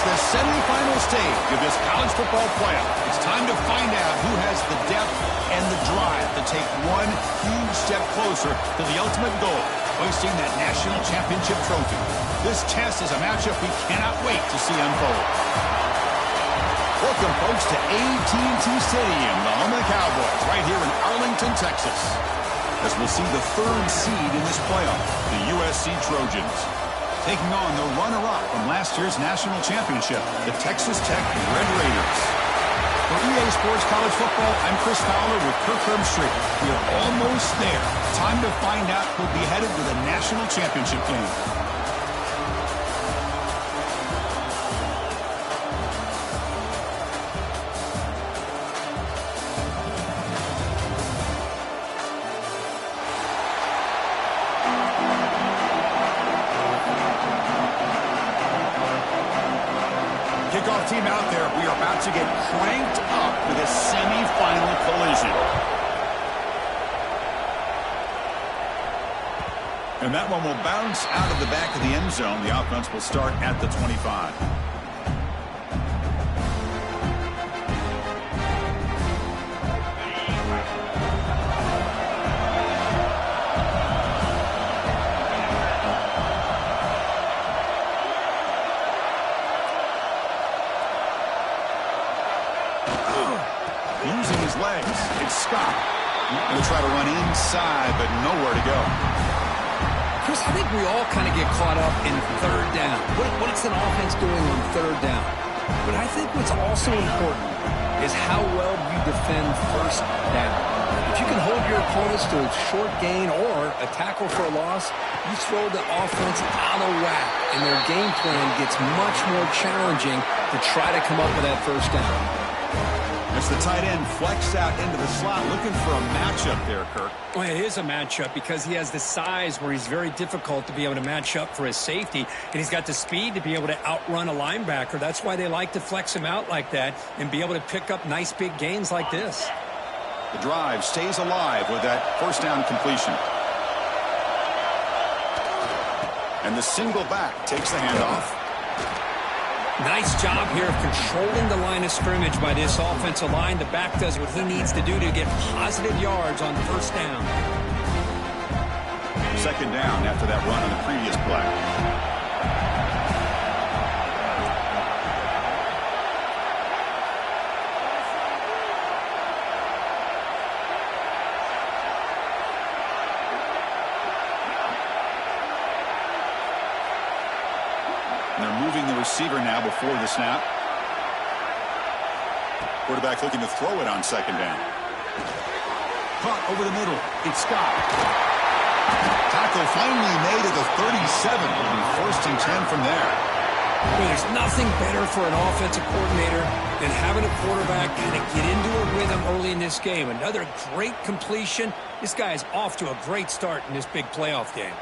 the semifinal stage of this college football playoff. It's time to find out who has the depth and the drive to take one huge step closer to the ultimate goal, hoisting that national championship trophy. This test is a matchup we cannot wait to see unfold. Welcome, folks, to AT&T Stadium, the home of the Cowboys, right here in Arlington, Texas, as we'll see the third seed in this playoff, the USC Trojans, taking on the runner-up from last year's national championship, the Texas Tech Red Raiders. For EA Sports College Football, I'm Chris Fowler with Kirk Herbstreit. We are almost there. Time to find out who'll be headed to the national championship game. Kickoff team out there. We are about to get cranked up for this semifinal collision. And that one will bounce out of the back of the end zone. The offense will start at the 25. Using his legs, it's Scott. Going to try to run inside, but nowhere to go. Chris, I think we all kind of get caught up in third down. What's an offense doing on third down? But I think what's also important is how well you defend first down. If you can hold your opponents to a short gain or a tackle for a loss, you throw the offense out of whack, and their game plan gets much more challenging to try to come up with that first down. As the tight end flexed out into the slot, looking for a matchup there, Kirk. Well, it is a matchup because he has the size where he's very difficult to be able to match up for his safety, and he's got the speed to be able to outrun a linebacker. That's why they like to flex him out like that and be able to pick up nice big gains like this. The drive stays alive with that first down completion. And the single back takes the handoff. Nice job here of controlling the line of scrimmage by this offensive line. The back does what he needs to do to get positive yards on first down. Second down after that run on the previous play. They're moving the receiver now before the snap. Quarterback looking to throw it on second down. Caught over the middle. It's Scott. Tackle finally made at the 37. Will be first and 10 from there. Well, there's nothing better for an offensive coordinator than having a quarterback kind of get into a rhythm early in this game. Another great completion. This guy is off to a great start in this big playoff game.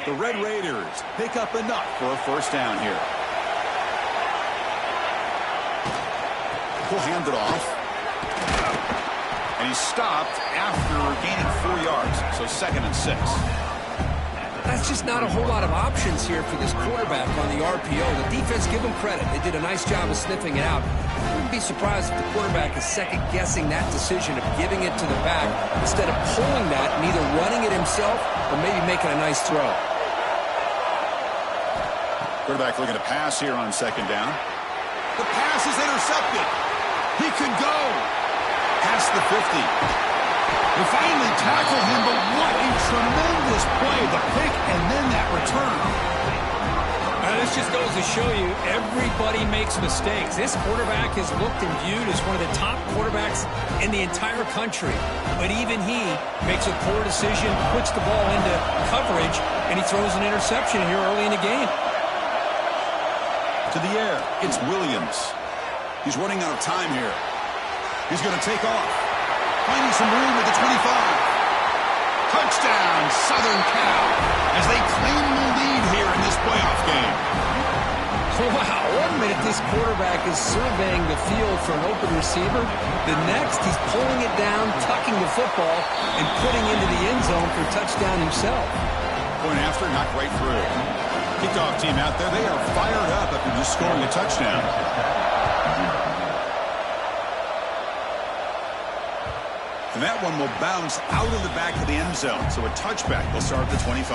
The Red Raiders pick up enough for a first down here. He'll hand it off. And he's stopped after gaining 4 yards. So second and 6. That's just not a whole lot of options here for this quarterback on the RPO. The defense, give them credit. They did a nice job of sniffing it out. I wouldn't be surprised if the quarterback is second-guessing that decision of giving it to the back instead of pulling that and either running it himself or maybe making a nice throw. Quarterback looking to pass here on second down. The pass is intercepted. He could go past the 50. They finally tackle him, but what a tremendous play. The pick and then that return. This just goes to show you everybody makes mistakes. This quarterback is looked and viewed as one of the top quarterbacks in the entire country. But even he makes a poor decision, puts the ball into coverage, and he throws an interception here early in the game. To the air, it's Williams. He's running out of time here. He's going to take off. Finding some room at the 25. Touchdown, Southern Cal, as they claim the lead here in this playoff game. Wow, 1 minute this quarterback is surveying the field for an open receiver. The next, he's pulling it down, tucking the football, and putting into the end zone for a touchdown himself. Point after, knocked right through. Kickoff team out there, they are fired up after just scoring a touchdown. And that one will bounce out of the back of the end zone. So a touchback will start at the 25.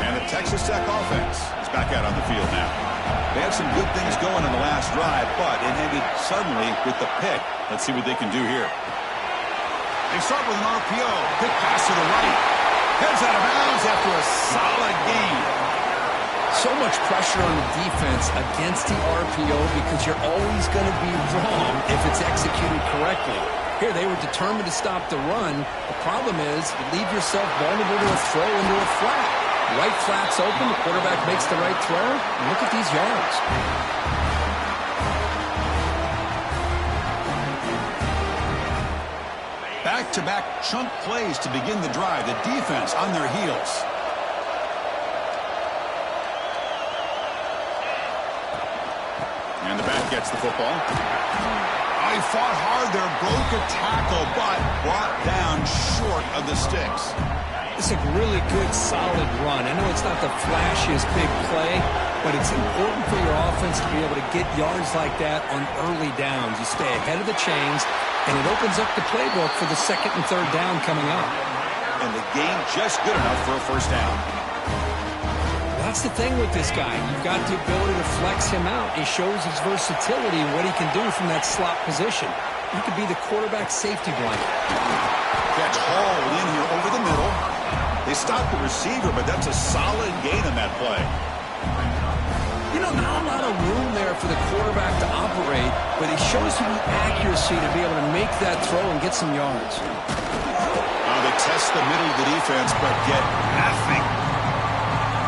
And the Texas Tech offense is back out on the field now. They had some good things going on the last drive, but it ended suddenly with the pick. Let's see what they can do here. They start with an RPO. Quick pass to the right. Heads out of bounds after a solid gain. So much pressure on the defense against the RPO because you're always going to be wrong if it's executed correctly. Here, they were determined to stop the run. The problem is you leave yourself vulnerable to a throw into a flat. Right flat's open, the quarterback makes the right throw, and look at these yards. Back-to-back chunk plays to begin the drive. The defense on their heels. And the back gets the football. He fought hard there, broke a tackle, but brought down short of the sticks. It's a really good, solid run. I know it's not the flashiest big play, but it's important for your offense to be able to get yards like that on early downs. You stay ahead of the chains, and it opens up the playbook for the second and third down coming up. And the game just good enough for a first down. That's the thing with this guy. You've got the ability to flex him out. He shows his versatility and what he can do from that slot position. He could be the quarterback safety blanket. Catch hauled in here over the middle. They stopped the receiver, but that's a solid gain on that play. You know, not a lot of room there for the quarterback to operate, but he shows you the accuracy to be able to make that throw and get some yards. They test the middle of the defense, but get nothing.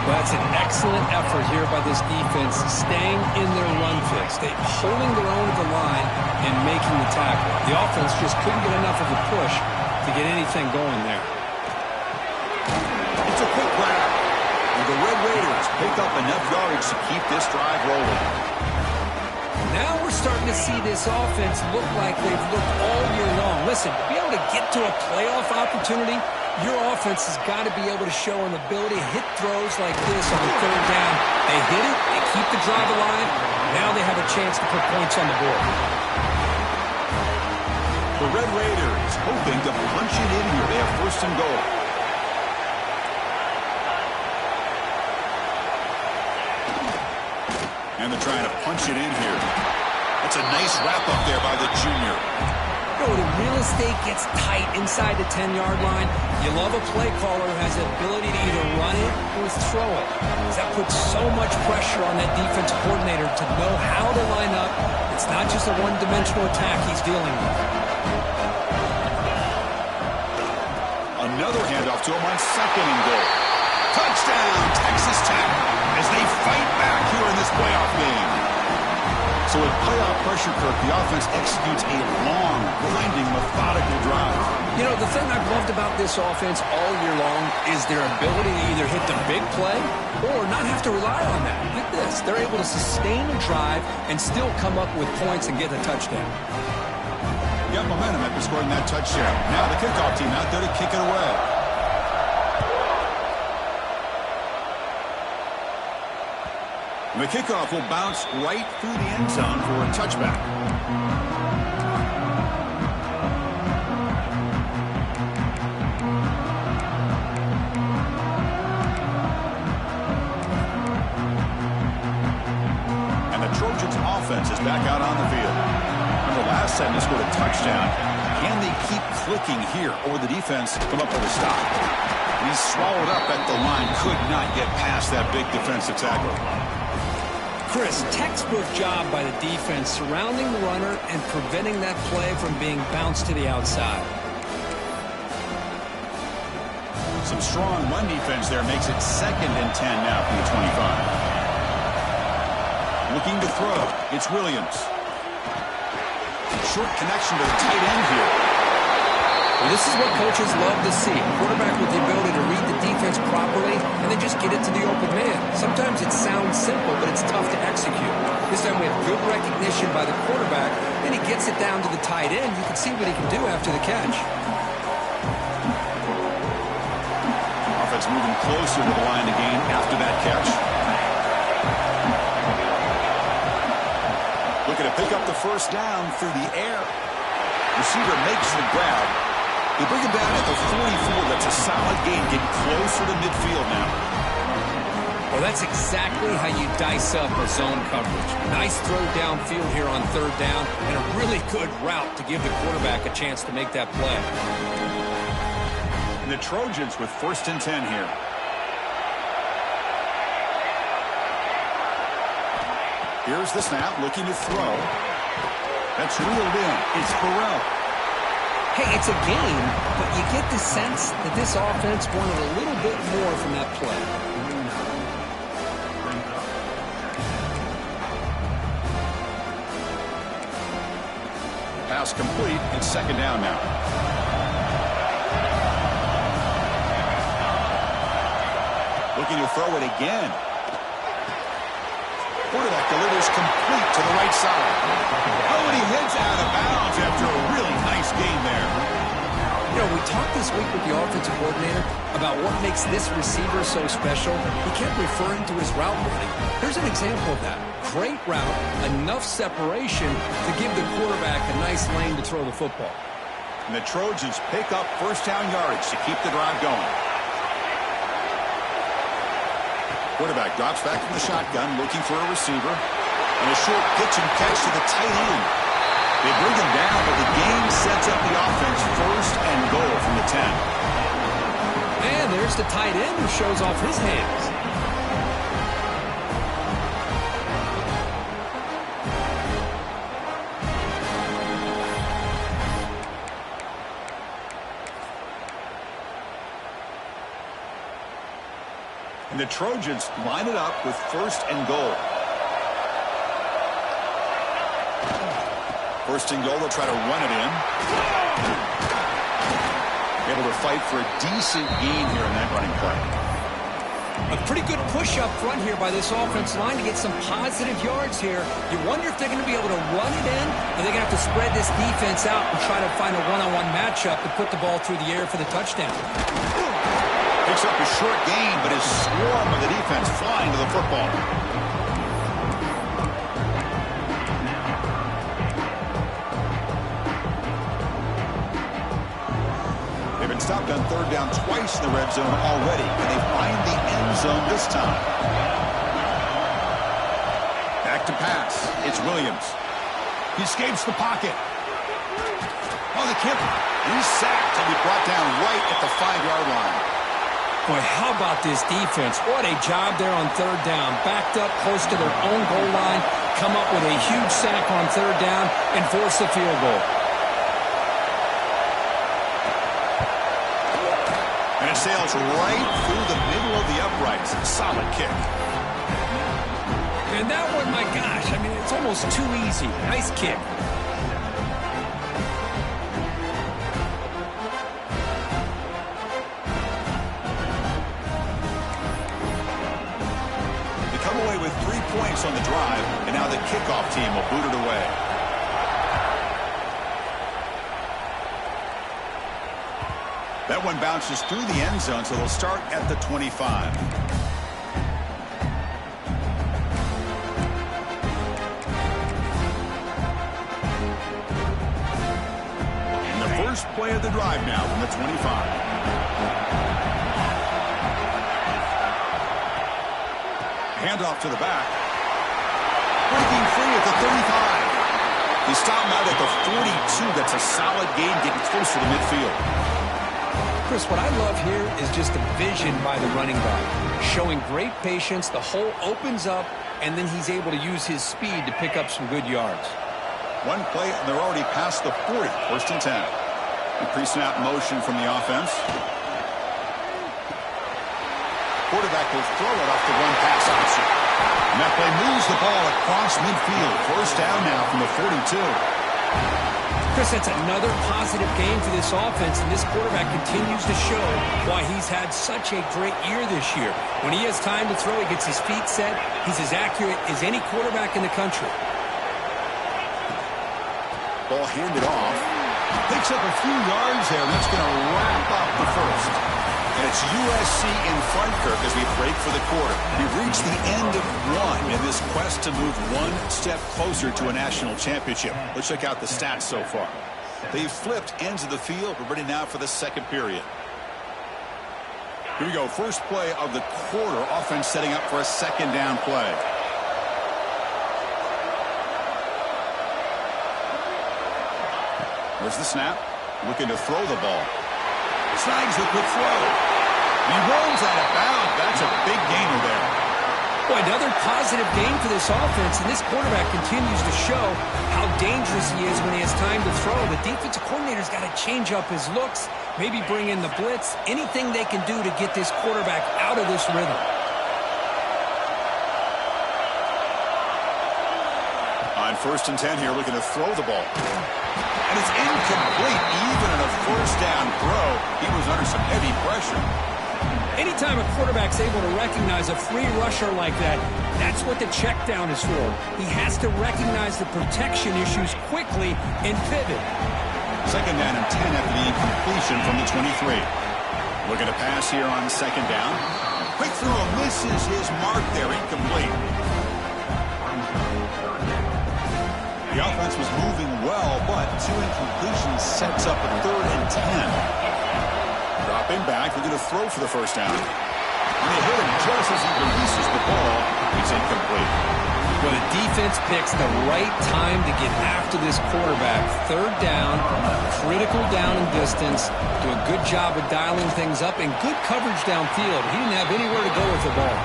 Well, that's an excellent effort here by this defense, staying in their run fix. They holding their own at the line and making the tackle. The offense just couldn't get enough of a push to get anything going there. It's a quick grab, and the Red Raiders pick up enough yardage to keep this drive rolling. Now we're starting to see this offense look like they've looked all year long. Listen, to be able to get to a playoff opportunity, your offense has got to be able to show an ability to hit throws like this on third down. They hit it, they keep the drive alive. Now they have a chance to put points on the board. The Red Raiders hoping to punch it in here. They have first and goal. And they're trying to punch it in here. That's a nice wrap-up there by the junior. The real estate gets tight inside the 10-yard line. You love a play caller who has the ability to either run it or throw it. That puts so much pressure on that defense coordinator to know how to line up. It's not just a one-dimensional attack he's dealing with. Another handoff to him on second and goal. Touchdown, Texas Tech, as they fight back here in this playoff game. So with playoff pressure, Kirk, the offense executes a long, grinding, methodical drive. You know, the thing I've loved about this offense all year long is their ability to either hit the big play or not have to rely on that. Like this, they're able to sustain a drive and still come up with points and get a touchdown. Got momentum after scoring that touchdown. Now the kickoff team out there to kick it away. The kickoff will bounce right through the end zone for a touchback. And the Trojans' offense is back out on the field. Remember last time they scored a touchdown. Can they keep clicking here, or the defense come up with a stop? And he's swallowed up at the line. Could not get past that big defensive tackle. Chris, textbook job by the defense surrounding the runner and preventing that play from being bounced to the outside. Some strong run defense there makes it 2nd and 10 now from the 25. Looking to throw. It's Williams. Short connection to the tight end here. Well, this is what coaches love to see. A quarterback with the ability to read the defense properly and then just get it to the open man. Sometimes it sounds simple, but it's tough to execute. This time we have good recognition by the quarterback and he gets it down to the tight end. You can see what he can do after the catch. Offense moving closer to the line of gain after that catch. Looking to pick up the first down through the air. Receiver makes the grab. They bring him down at the 44. That's a solid gain, getting closer to midfield now. Well, that's exactly how you dice up a zone coverage. Nice throw downfield here on third down, and a really good route to give the quarterback a chance to make that play. And the Trojans with 1st and 10 here. Here's the snap, looking to throw. That's reeled in. It's Burrell. Hey, it's a game, but you get the sense that this offense wanted a little bit more from that play. Pass complete. It's 2nd down now. Looking to throw it again. Quarterback delivers complete to the right side. Oh, and he heads out of bounds after a really nice game there. You know, we talked this week with the offensive coordinator about what makes this receiver so special. He kept referring to his route running. Here's an example of that. Great route, enough separation to give the quarterback a nice lane to throw the football. And the Trojans pick up 1st down yardage to keep the drive going. Quarterback drops back from the shotgun, looking for a receiver. And a short pitch and catch to the tight end. They bring him down, but the gain sets up the offense 1st and goal from the 10. And there's the tight end who shows off his hands. And the Trojans line it up with 1st and goal. 1st and goal, they'll try to run it in. Able to fight for a decent gain here in that running play. A pretty good push up front here by this offensive line to get some positive yards here. You wonder if they're going to be able to run it in, or they're going to have to spread this defense out and try to find a one-on-one matchup to put the ball through the air for the touchdown. Picks up a short gain, but his swarm of the defense flying to the football. They've been stopped on 3rd down twice in the red zone already, and they find the end zone this time. Back to pass. It's Williams. He escapes the pocket. Oh, the kick. He's sacked and he brought down right at the 5-yard line. Boy, how about this defense? What a job there on 3rd down. Backed up close to their own goal line, come up with a huge sack on 3rd down, and force the field goal. And it sails right through the middle of the uprights. Solid kick. And that one, my gosh, I mean, it's almost too easy. Nice kick. Away with 3 points on the drive, and now the kickoff team will boot it away. That one bounces through the end zone, so they'll start at the 25. And the first play of the drive now from the 25. Handoff to the back. Breaking free at the 35. He stopped him out at the 42. That's a solid gain, getting closer to midfield. Chris, what I love here is just the vision by the running back. Showing great patience, the hole opens up, and then he's able to use his speed to pick up some good yards. One play, and they're already past the 40. 1st and 10. The pre-snap motion from the offense. Quarterback will throw it off the one-pass option. And that play moves the ball across midfield. 1st down now from the 42. Chris, that's another positive game for this offense, and this quarterback continues to show why he's had such a great year this year. When he has time to throw, he gets his feet set. He's as accurate as any quarterback in the country. Ball handed off. Picks up a few yards there, and that's going to wrap up the first. And it's USC in front, Kirk, as we break for the quarter. We've reached the end of one in this quest to move one step closer to a national championship. Let's check out the stats so far. They've flipped ends of the field. We're ready now for the second period. Here we go. First play of the quarter. Offense setting up for a second down play. There's the snap. Looking to throw the ball. Snags the quick throw. He rolls out of bounds. That's a big gainer there. Boy, another positive game for this offense, and this quarterback continues to show how dangerous he is when he has time to throw. The defensive coordinator's got to change up his looks, maybe bring in the blitz, anything they can do to get this quarterback out of this rhythm. On 1st and 10 here, looking to throw the ball. And it's incomplete, even in a first down throw. He was under some heavy pressure. Anytime a quarterback's able to recognize a free rusher like that, that's what the check down is for. He has to recognize the protection issues quickly and pivot. Second down and 10 after the incompletion from the 23. Looking to pass here on second down. Quick throw misses his mark there, incomplete. The offense was moving well, but two incompletions sets up a 3rd and 10. Dropping back, looking to throw for the first down. And they hit him just as he releases the ball. It's incomplete. Well, the defense picks the right time to get after this quarterback. 3rd down, critical down and distance. Do a good job of dialing things up and good coverage downfield. He didn't have anywhere to go with the ball.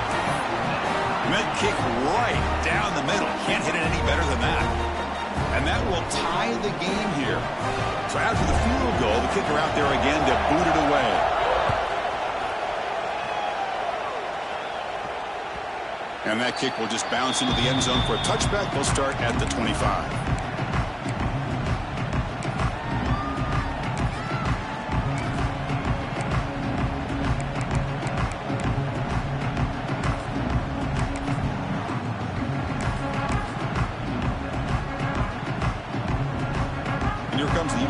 Med kick right down the middle. Can't hit it any better than that. And that will tie the game here. So after the field goal, the kicker out there again to boot it away. And that kick will just bounce into the end zone for a touchback. They'll start at the 25.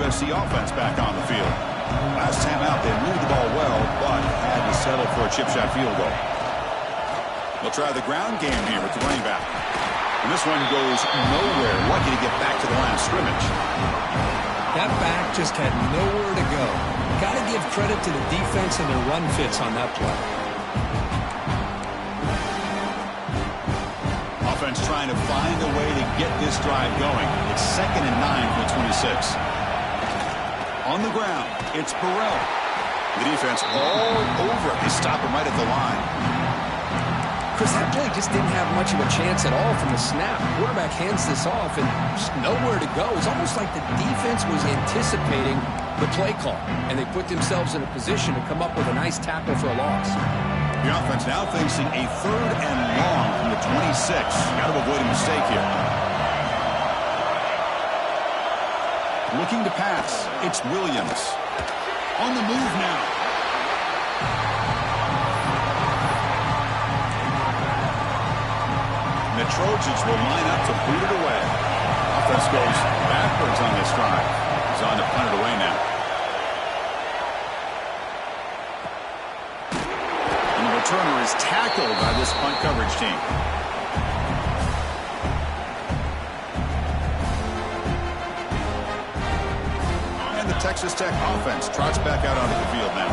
USC offense back on the field. Last time out, they moved the ball well, but had to settle for a chip shot field goal. They'll try the ground game here with the running back. And this one goes nowhere. Lucky to get back to the line of scrimmage. That back just had nowhere to go. Got to give credit to the defense and their run fits on that play. Offense trying to find a way to get this drive going. It's 2nd and 9 for the 26. On the ground, it's Burrell. The defense all over it. They stop him right at the line. Chris, that play just didn't have much of a chance at all from the snap. Quarterback hands this off and just nowhere to go. It's almost like the defense was anticipating the play call, and they put themselves in a position to come up with a nice tackle for a loss. The offense now facing a 3rd and long from the 26. Got to avoid a mistake here. Looking to pass. It's Williams. On the move now. The Trojans will line up to boot it away. Offense goes backwards on this drive. He's on to punt it away now. And the returner is tackled by this punt coverage team. Texas Tech offense trots back out onto the field now.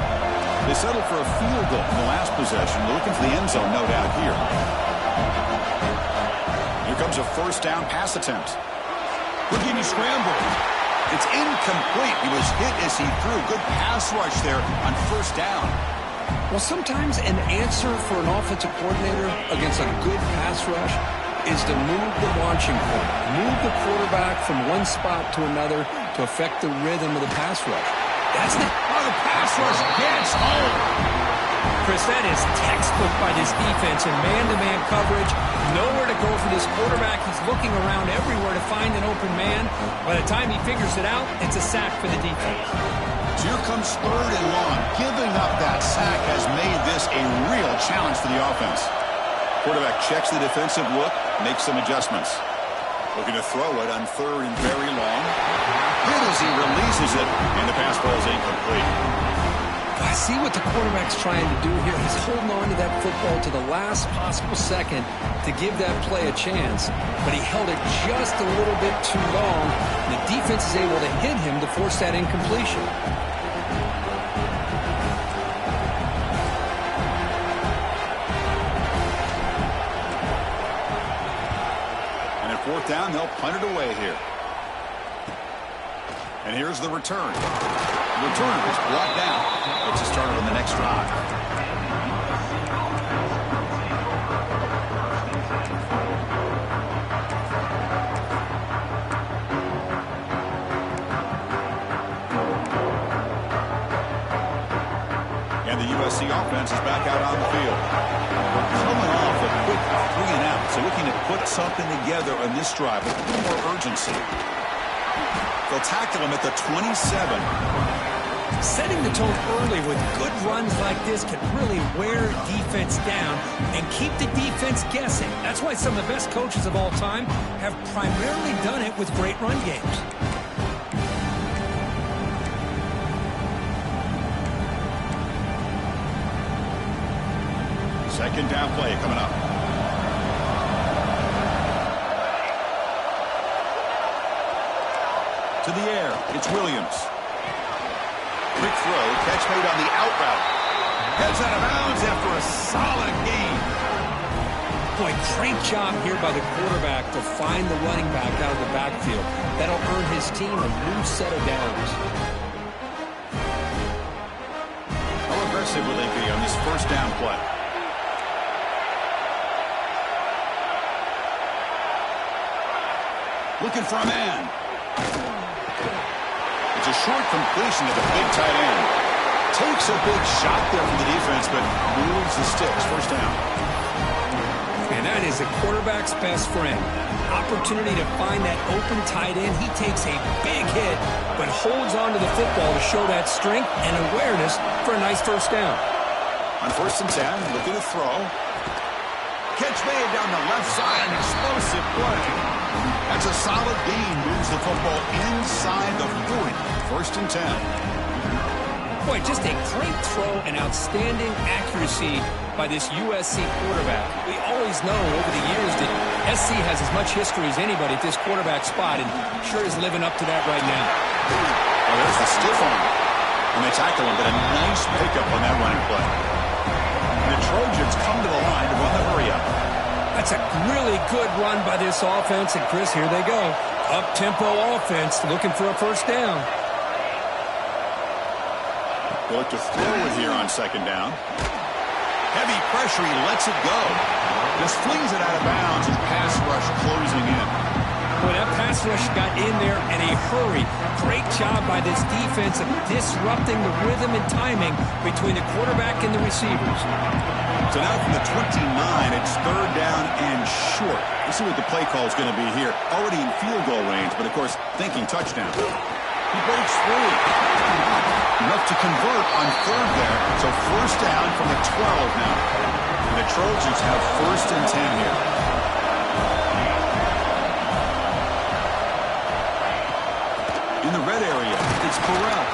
They settled for a field goal in the last possession. They're looking for the end zone, no doubt here. Here comes a 1st down pass attempt. Houdini scramble. It's incomplete. He was hit as he threw. Good pass rush there on 1st down. Well, sometimes an answer for an offensive coordinator against a good pass rush is to move the launching point. Move the quarterback from one spot to another to affect the rhythm of the pass rush. That's the pass rush gets home. Chris, that is textbook by this defense in man-to-man coverage. Nowhere to go for this quarterback. He's looking around everywhere to find an open man. By the time he figures it out, it's a sack for the defense. So here comes 3rd and long. Giving up that sack has made this a real challenge for the offense. Quarterback checks the defensive look, makes some adjustments. Looking to throw it on third and very long. Hit as he releases it, and the pass ball is incomplete. I see what the quarterback's trying to do here. He's holding on to that football to the last possible second to give that play a chance, but he held it just a little bit too long. And the defense is able to hit him to force that incompletion. And at fourth down, they'll punt it away here. And here's the return. The returner is brought down. Gets us started on the next drive. And the USC offense is back out on the field. We're coming off a quick 3 and out, so looking to put something together on this drive with a little more urgency. They'll tackle him at the 27. Setting the tone early with good runs like this can really wear defense down and keep the defense guessing. That's why some of the best coaches of all time have primarily done it with great run games. Second down play coming up. To the air, it's Williams. Quick throw, catch made on the out route. Heads out of bounds after a solid gain. Boy, great job here by the quarterback to find the running back out of the backfield. That'll earn his team a new set of downs. How aggressive will they be on this first down play? Looking for a man. It's a short completion to the big tight end. Takes a big shot there from the defense, but moves the sticks. First down. And that is a quarterback's best friend. Opportunity to find that open tight end. He takes a big hit, but holds on to the football to show that strength and awareness for a nice first down. On first and 10, looking to throw. Catch made down the left side. An explosive play. That's a solid gain. Moves the football inside the 40. First and 10. Boy, just a great throw and outstanding accuracy by this USC quarterback. We always know over the years that SC has as much history as anybody at this quarterback spot, and sure is living up to that right now. Well, there's the stiff arm. And they tackle him, but a nice pickup on that running play. And the Trojans come to the line to run the hurry-up. That's a really good run by this offense, and Chris, here they go. Up-tempo offense looking for a first down. They look to throw it here on second down. Heavy pressure, he lets it go. Just flings it out of bounds and pass rush closing in. Boy, that pass rush got in there in a hurry. Great job by this defense of disrupting the rhythm and timing between the quarterback and the receivers. So now from the 29, it's third down and short. Let's see what the play call is going to be here. Already in field goal range, but of course, thinking touchdown. He breaks through. Enough to convert on third there. So first down from the 12 now. And the Trojans have first and 10 here. In the red area, it's Burrell.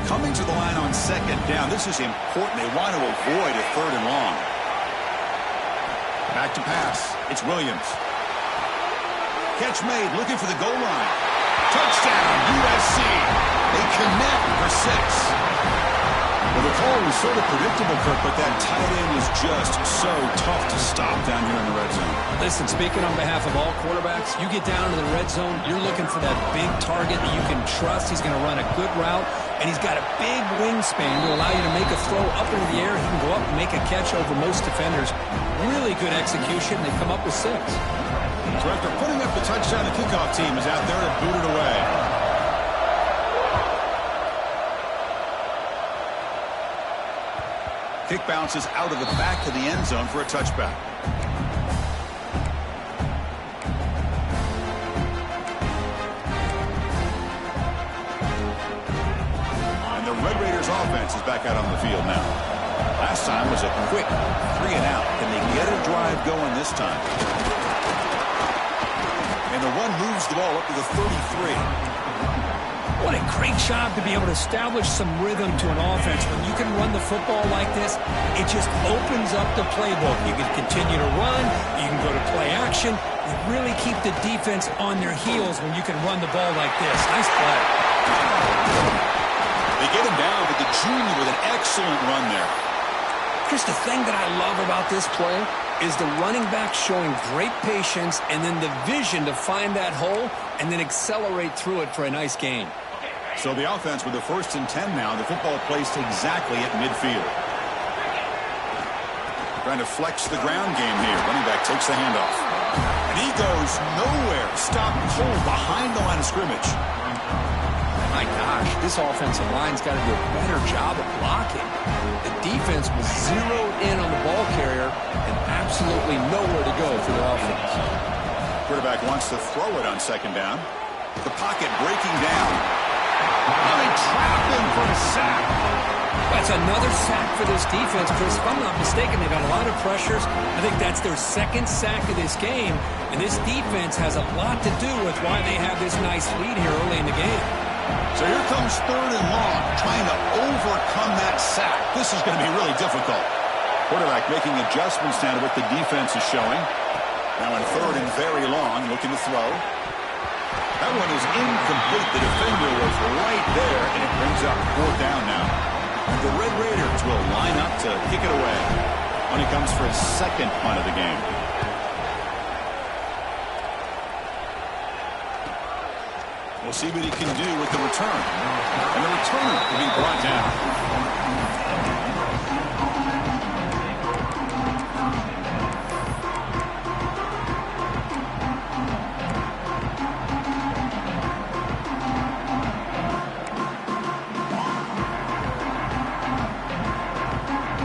Coming to the line on second down. This is important. They want to avoid a third and long. Back to pass. It's Williams. Catch made. Looking for the goal line. Touchdown, USC. They connect for 6. Well, the call was sort of predictable, Kirk, but that tight end is just so tough to stop down here in the red zone. Listen, speaking on behalf of all quarterbacks, you get down to the red zone, you're looking for that big target that you can trust. He's going to run a good route, and he's got a big wingspan to allow you to make a throw up into the air. He can go up and make a catch over most defenders. Really good execution. They come up with 6. So after putting up the touchdown, the kickoff team is out there to boot it away. Kick bounces out of the back of the end zone for a touchback. And the Red Raiders offense is back out on the field now. Last time was a quick 3 and out. Can they get a drive going this time? And the run moves the ball up to the 33. What a great job to be able to establish some rhythm to an offense. When you can run the football like this, it just opens up the playbook. You can continue to run. You can go to play action. You really keep the defense on their heels when you can run the ball like this. Nice play. They get him down, but the junior with an excellent run there. Chris, the thing that I love about this play is the running back showing great patience and then the vision to find that hole and then accelerate through it for a nice gain. So the offense with the 1st and 10 now. The football placed exactly at midfield. Trying to flex the ground game here. Running back takes the handoff. And he goes nowhere. Stopped cold behind the line of scrimmage. My gosh, this offensive line's got to do a better job of blocking. The defense was zeroed in on the ball carrier and absolutely nowhere to go for the offense. Quarterback wants to throw it on 2nd down. The pocket breaking down. And they trap him for a sack. That's another sack for this defense, Chris. If I'm not mistaken, they've got a lot of pressures. I think that's their 2nd sack of this game. And this defense has a lot to do with why they have this nice lead here early in the game. So here comes 3rd and long, trying to overcome that sack. This is going to be really difficult. Quarterback making adjustments now to what the defense is showing. Now in 3rd and very long, looking to throw. That one is incomplete. The defender was right there, and it brings up 4th down now. And the Red Raiders will line up to kick it away when he comes for his 2nd punt of the game. We'll see what he can do with the return. And the return will be brought down.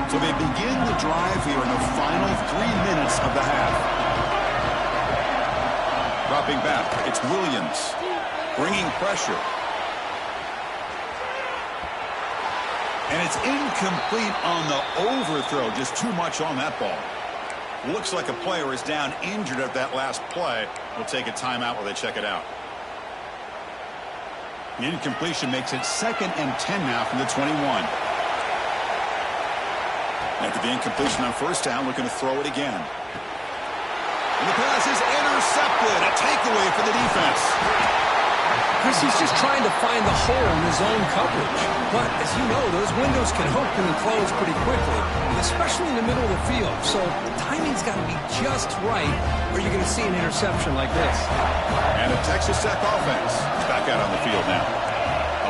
So they begin the drive here in the final 3 minutes of the half. Dropping back, it's Williams. Bringing pressure. And it's incomplete on the overthrow. Just too much on that ball. Looks like a player is down injured at that last play. We'll take a timeout while they check it out. The incompletion makes it 2nd and 10 now from the 21. After the incompletion on 1st down, looking to throw it again. And the pass is intercepted. A takeaway for the defense. Chris, he's just trying to find the hole in his own coverage. But, as you know, those windows can open and close pretty quickly, especially in the middle of the field. So the timing's got to be just right, or you're going to see an interception like this. And a Texas Tech offense is back out on the field now.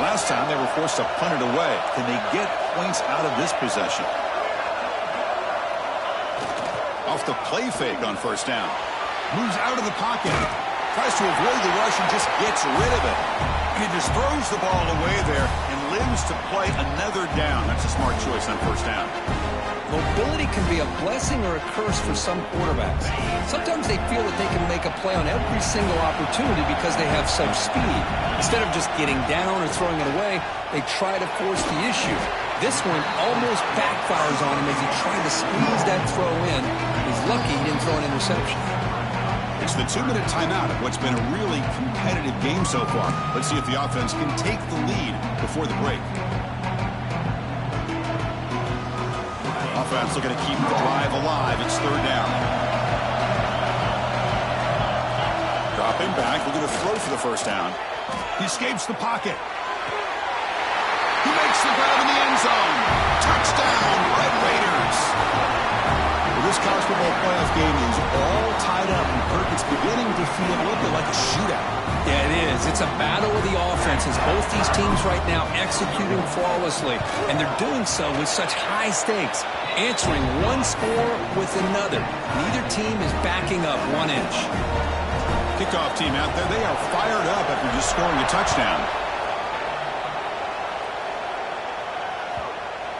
The last time they were forced to punt it away. Can they get points out of this possession? Off the play fake on 1st down. Moves out of the pocket. Tries to avoid the rush and just gets rid of it. And he just throws the ball away there and lives to play another down. That's a smart choice on 1st down. Mobility can be a blessing or a curse for some quarterbacks. Sometimes they feel that they can make a play on every single opportunity because they have such speed. Instead of just getting down or throwing it away, they try to force the issue. This one almost backfires on him as he tried to squeeze that throw in. He's lucky he didn't throw an interception. It's the 2-minute timeout of what's been a really competitive game so far. Let's see if the offense can take the lead before the break. Offense looking to keep the drive alive. It's 3rd down. Dropping back, looking to throw for the 1st down. He escapes the pocket. He makes the grab in the end zone. Touchdown, Red Raiders. Well, this college football playoff game is all tied up, and Kirk, it's beginning to feel a little bit like a shootout. Yeah, it is. It's a battle of the offenses. Both these teams right now executing flawlessly, and they're doing so with such high stakes, answering one score with another. Neither team is backing up 1 inch. Kickoff team out there, they are fired up after just scoring a touchdown.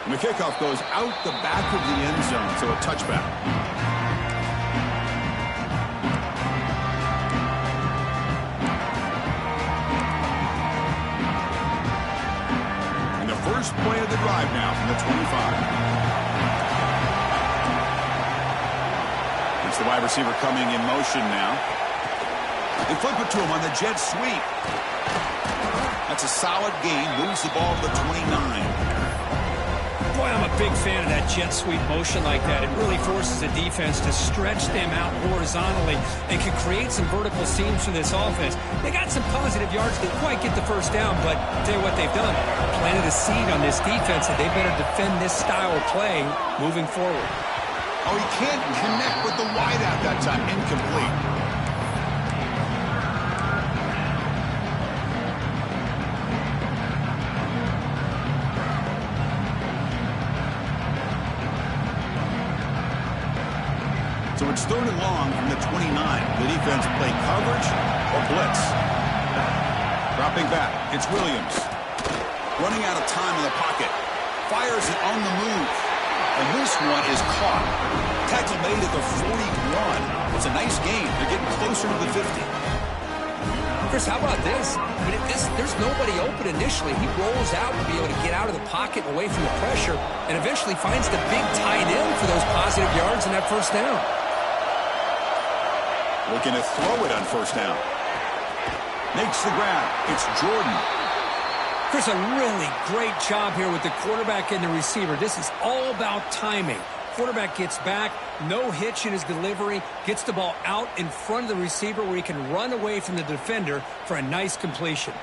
And the kickoff goes out the back of the end zone, so a touchback. And the first play of the drive now from the 25. It's the wide receiver coming in motion now. They flip it to him on the jet sweep. That's a solid gain. Moves the ball to the 29. Boy, I'm a big fan of that jet sweep motion like that. It really forces the defense to stretch them out horizontally and can create some vertical seams for this offense. They got some positive yards. Didn't quite get the first down, but I'll tell you what they've done. Planted a seed on this defense that they better defend this style of play moving forward. Oh, he can't connect with the wideout that time. Incomplete. So it's 3rd and long from the 29. The defense play coverage or blitz. Dropping back. It's Williams. Running out of time in the pocket. Fires it on the move. And this one is caught. Tackle made at the 41. It's a nice gain. They're getting closer to the 50. Chris, how about this? I mean, there's nobody open initially. He rolls out to be able to get out of the pocket and away from the pressure and eventually finds the big tight end for those positive yards in that first down. Looking to throw it on first down. Makes the grab. It's Jordan. Chris, a really great job here with the quarterback and the receiver. This is all about timing. Quarterback gets back, no hitch in his delivery, gets the ball out in front of the receiver where he can run away from the defender for a nice completion.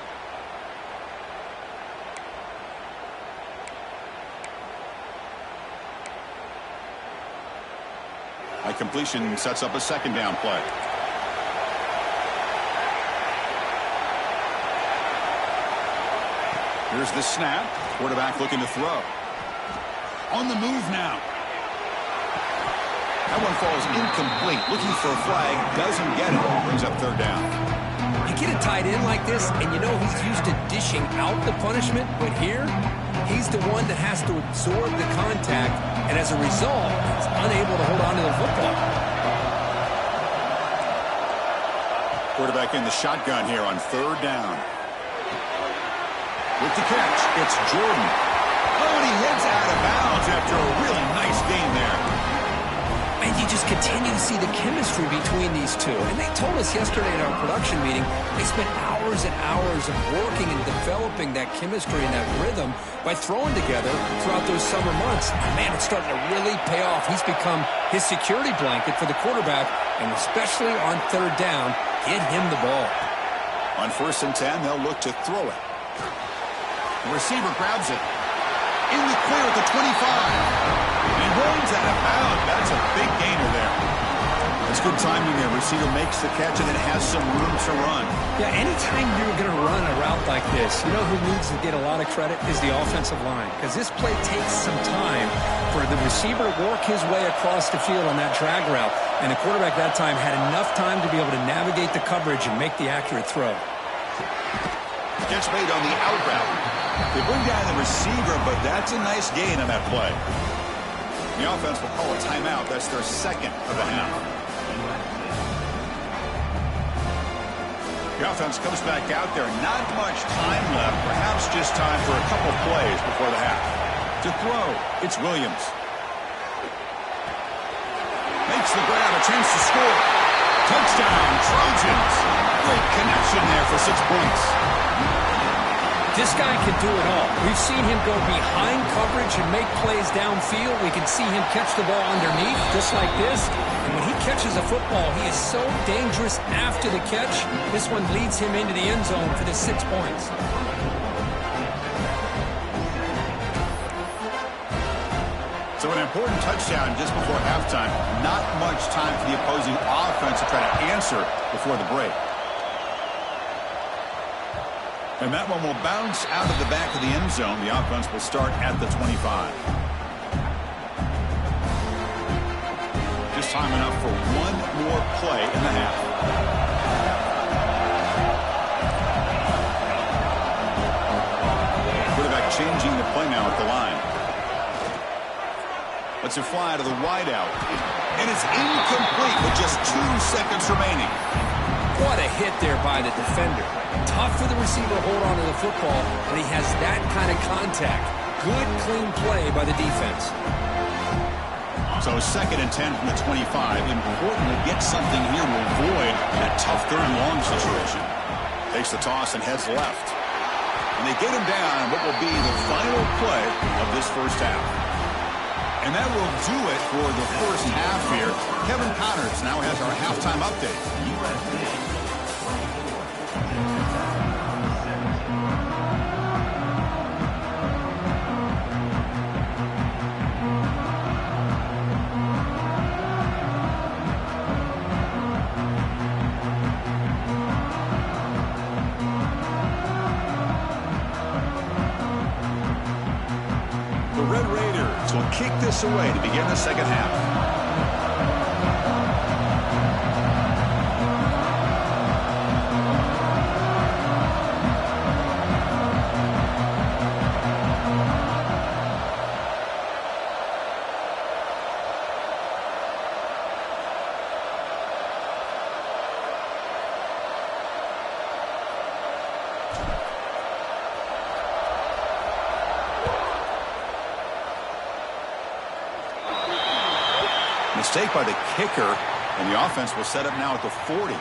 A completion sets up a second down play. Here's the snap. Quarterback looking to throw. On the move now. That one falls incomplete. Looking for a flag. Doesn't get it. Brings up 3rd down. You get a tight end like this, and you know he's used to dishing out the punishment, but here, he's the one that has to absorb the contact, and as a result, he's unable to hold on to the football. Quarterback in the shotgun here on 3rd down. With the catch, it's Jordan. Oh, and he heads out of bounds after a really nice game there. And you just continue to see the chemistry between these two. And they told us yesterday in our production meeting, they spent hours and hours of working and developing that chemistry and that rhythm by throwing together throughout those summer months. And man, it's starting to really pay off. He's become his security blanket for the quarterback, and especially on 3rd down, get him the ball. On 1st and 10, they'll look to throw it. The receiver grabs it. In the clear at the 25. And runs out of bounds. That's a big gainer there. It's good timing there. Receiver makes the catch and then has some room to run. Yeah, anytime you're going to run a route like this, you know who needs to get a lot of credit is the offensive line. Because this play takes some time for the receiver to work his way across the field on that drag route. And the quarterback that time had enough time to be able to navigate the coverage and make the accurate throw. Catch made on the out route. They bring down the receiver, but that's a nice gain on that play. The offense will call a timeout. That's their 2nd of the half. The offense comes back out there. Not much time left. Perhaps just time for a couple plays before the half. To throw, it's Williams. Makes the grab, a chance to score. Touchdown, Trojans. Great connection there for 6 points. This guy can do it all. We've seen him go behind coverage and make plays downfield. We can see him catch the ball underneath, just like this. And when he catches a football, he is so dangerous after the catch. This one leads him into the end zone for the 6 points. So an important touchdown just before halftime. Not much time for the opposing offense to try to answer before the break. And that one will bounce out of the back of the end zone. The offense will start at the 25. Just time enough for one more play in the half. Quarterback changing the play now at the line. Lets it fly to the wideout. And it's incomplete with just 2 seconds remaining. What a hit there by the defender. Tough for the receiver to hold on to the football, and he has that kind of contact. Good, clean play by the defense. So 2nd and 10 from the 25. Important to get something here to avoid that tough 3rd and long situation. Takes the toss and heads left. And they get him down on what will be the final play of this first half. And that will do it for the first half here. Kevin Connors now has our halftime update. The Red Raiders will kick this away to begin the second half. Mistake by the kicker, and the offense will set up now at the 40.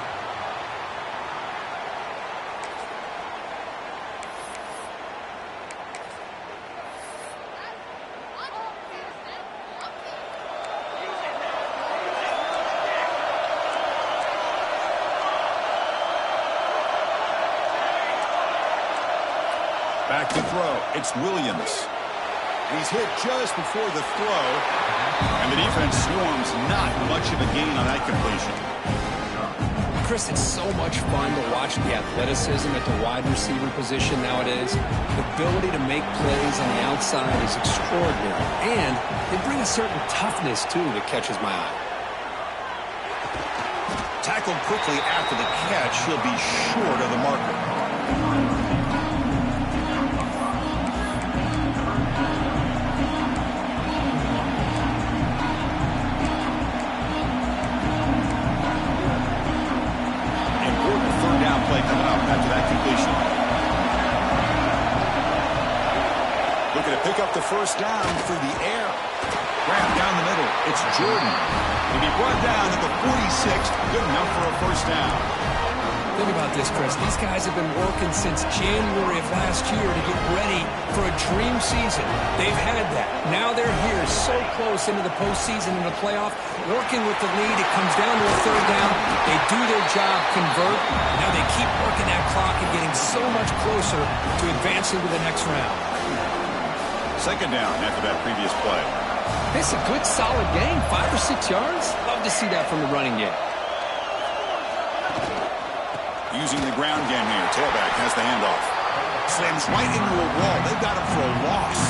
Back to throw. It's Williams. He's hit just before the throw, and the defense swarms. Not much of a gain on that completion. Chris, it's so much fun to watch the athleticism at the wide receiver position nowadays. The ability to make plays on the outside is extraordinary, and they bring a certain toughness, too, that catches my eye. Tackled quickly after the catch. He'll be short of the marker. Play coming up after that completion. Looking to pick up the first down through the air. Grab down the middle. It's Jordan. He'll be brought down at the 46. Good enough for a first down. Think about this, Chris. These guys have been working since January of last year to get ready for a dream season. They've had that. Now they're here so close into the postseason and the playoff, working with the lead. It comes down to a third down. They do their job, convert. Now they keep working that clock and getting so much closer to advancing to the next round. Second down after that previous play. It's a good, solid game. 5 or 6 yards. Love to see that from the running game. Using the ground game here. Tailback has the handoff. Slams right into a wall. They've got him for a loss.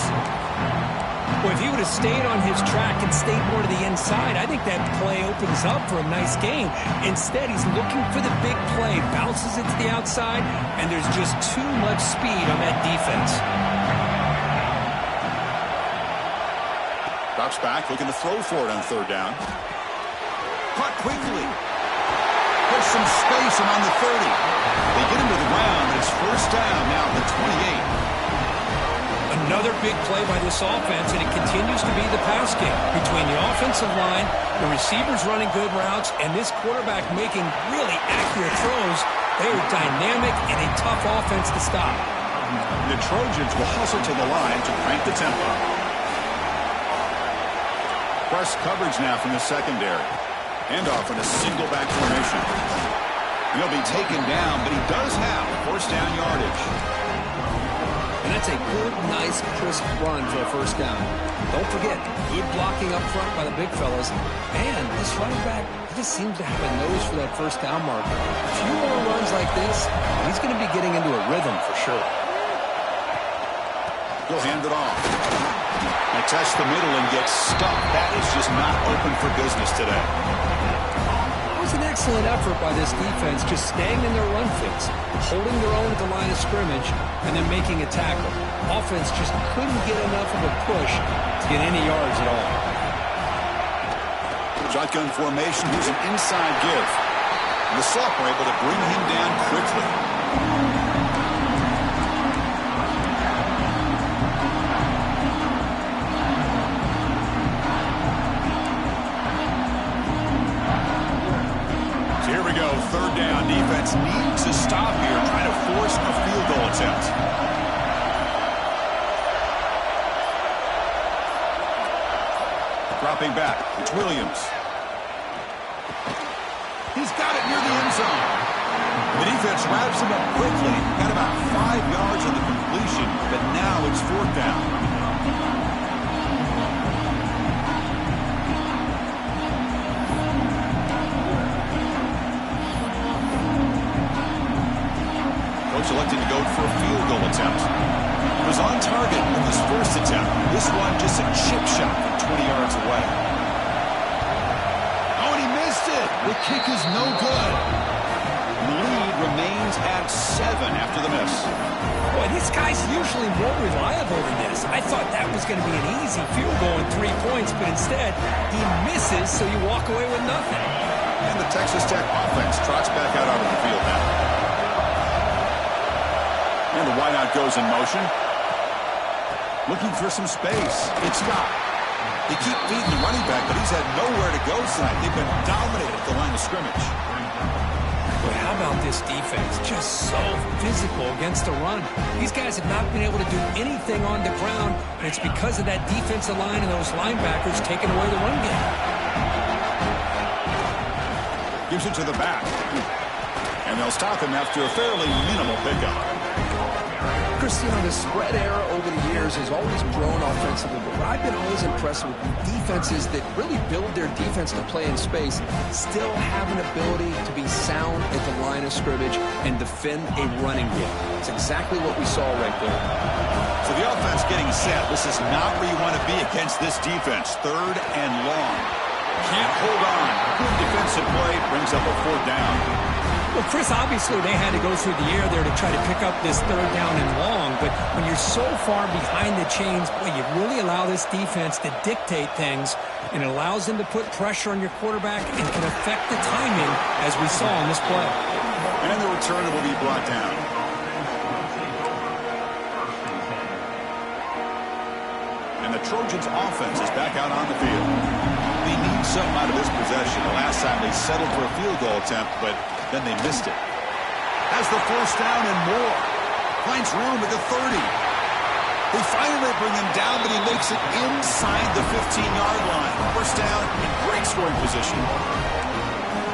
Well, if he would have stayed on his track and stayed more to the inside, I think that play opens up for a nice game. Instead, he's looking for the big play. Bounces it to the outside, and there's just too much speed on that defense. Drops back, looking to throw for it on third down. Caught quickly. There's some space around the 30. They get him to the ground, and it's first down now at the 28. Another big play by this offense, and it continues to be the pass game between the offensive line, the receivers running good routes, and this quarterback making really accurate throws. They are dynamic and a tough offense to stop. The Trojans will hustle to the line to crank the tempo. Press coverage now from the secondary. Handoff in a single back formation. He'll be taken down, but he does have first down yardage. And that's a good, nice, crisp run for a first down. Don't forget, good blocking up front by the big fellas. And this running back just seems to have a nose for that first down marker. A few more runs like this, he's going to be getting into a rhythm for sure. He'll hand it off. They test the middle and get stuck. That is just not open for business today. It was an excellent effort by this defense, just staying in their run fits, holding their own at the line of scrimmage, and then making a tackle. Offense just couldn't get enough of a push to get any yards at all. Shotgun formation. Here's an inside give. And the sophomore able to bring him down quickly. So here we go. Third down. Defense needs to stop here, trying to force a field goal attempt. Dropping back. It's Williams. He's got it near the end zone. The defense wraps him up quickly. Got about 5 yards on the completion, but now it's fourth down. Coach electing to go for a field goal attempt. He was on target in his first attempt. This one just a chip shot from 20 yards away. Oh, and he missed it. The kick is no good. The lead remains at 7 after the miss. Boy, this guy's usually more reliable than this. I thought that was going to be an easy field goal and 3 points, but instead he misses, so you walk away with nothing. And the Texas Tech offense trots back out onto the field now. And the wideout goes in motion. Looking for some space. It's Scott. They keep feeding the running back, but he's had nowhere to go tonight. They've been dominated at the line of scrimmage. But how about this defense? Just so physical against the run. These guys have not been able to do anything on the ground, and it's because of that defensive line and those linebackers taking away the run game. Gives it to the back. And they'll stop him after a fairly minimal pickup. Chris, you know, the spread era over the years has always grown offensively, but I've been always impressed with defenses that really build their defense to play in space, still have an ability to be sound at the line of scrimmage and defend a running game. It's exactly what we saw right there. So the offense getting set. This is not where you want to be against this defense. Third and long. Can't hold on. Good defensive play. Brings up a fourth down. Well, Chris, obviously they had to go through the air there to try to pick up this third down and long, but when you're so far behind the chains, boy, you really allow this defense to dictate things, and it allows them to put pressure on your quarterback and can affect the timing, as we saw in this play. And the returner will be brought down. And the Trojans' offense is back out on the field. They need something out of this possession. The last time they settled for a field goal attempt, but then they missed it. Has the first down and more. Finds room at the 30. They finally bring him down, but he makes it inside the 15-yard line. First down in great scoring position.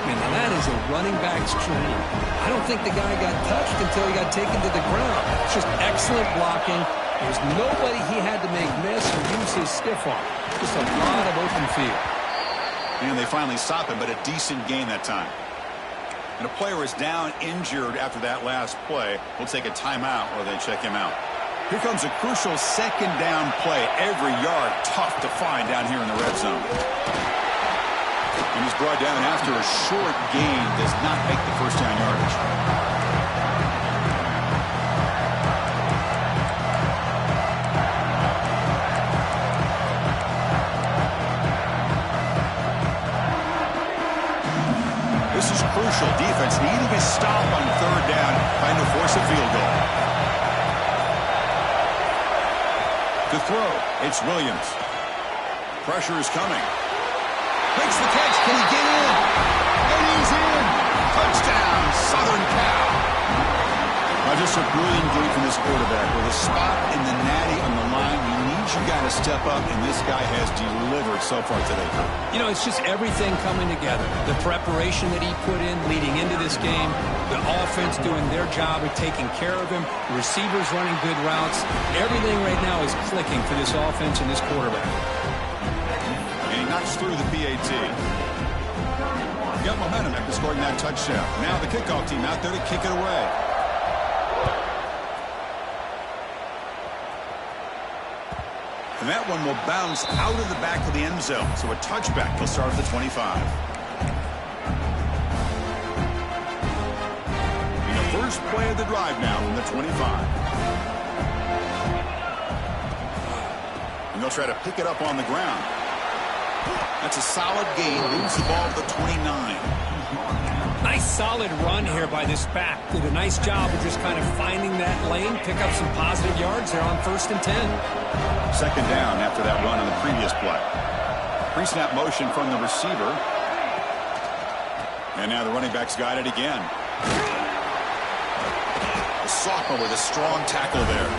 Man, now that is a running back's dream. I don't think the guy got touched until he got taken to the ground. It's just excellent blocking. There's nobody he had to make miss or use his stiff arm. Just a lot of open field. And they finally stop him, but a decent gain that time. And a player is down injured after that last play. We'll take a timeout while they check him out. Here comes a crucial second down play. Every yard tough to find down here in the red zone. And he's brought down after a short gain. Does not make the first down yardage. This is crucial. Defense needing a stop on third down, trying to force a field goal. To throw, it's Williams. Pressure is coming. Makes the catch. Can he get in? And he's in. Touchdown, Southern Cal. Now just a brilliant game from this quarterback. With a spot in the natty on the line, you need your guy to step up, and this guy has delivered so far today. You know, it's just everything coming together. The preparation that he put in leading into this game, the offense doing their job of taking care of him, the receivers running good routes. Everything right now is clicking for this offense and this quarterback. And he knocks through the PAT. Got momentum after scoring that touchdown. Now the kickoff team out there to kick it away. And that one will bounce out of the back of the end zone. So a touchback will start at the 25. And the first play of the drive now from the 25. And they'll try to pick it up on the ground. That's a solid gain. Moves the ball to the 29. Nice solid run here by this back. Did a nice job of just kind of finding that lane, pick up some positive yards there on 1st and 10. Second down after that run on the previous play. Pre-snap motion from the receiver. And now the running back's got it again. The sophomore with a strong tackle there.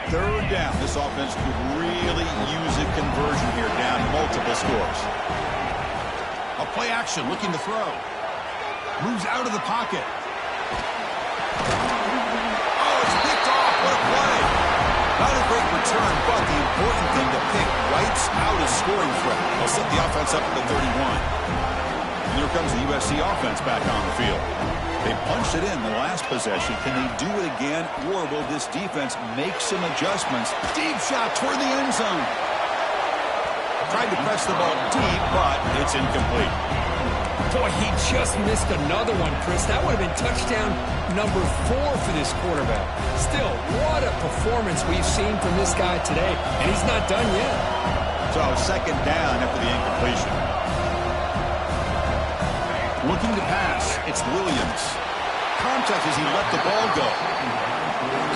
Third down. This offense could really use a conversion here, down multiple scores. A play action, looking to throw. Moves out of the pocket. Oh, it's picked off. What a play. Not a great return, but the important thing to pick wipes out a scoring threat. They'll set the offense up at the 31. And here comes the USC offense back on the field. They punched it in the last possession. Can they do it again, or will this defense make some adjustments? Deep shot toward the end zone. Tried to press the ball deep, but it's incomplete. Boy, he just missed another one, Chris. That would have been touchdown number 4 for this quarterback. Still, what a performance we've seen from this guy today, and he's not done yet. So, second down after the incompletion. Looking to pass, it's Williams. Contact as he let the ball go.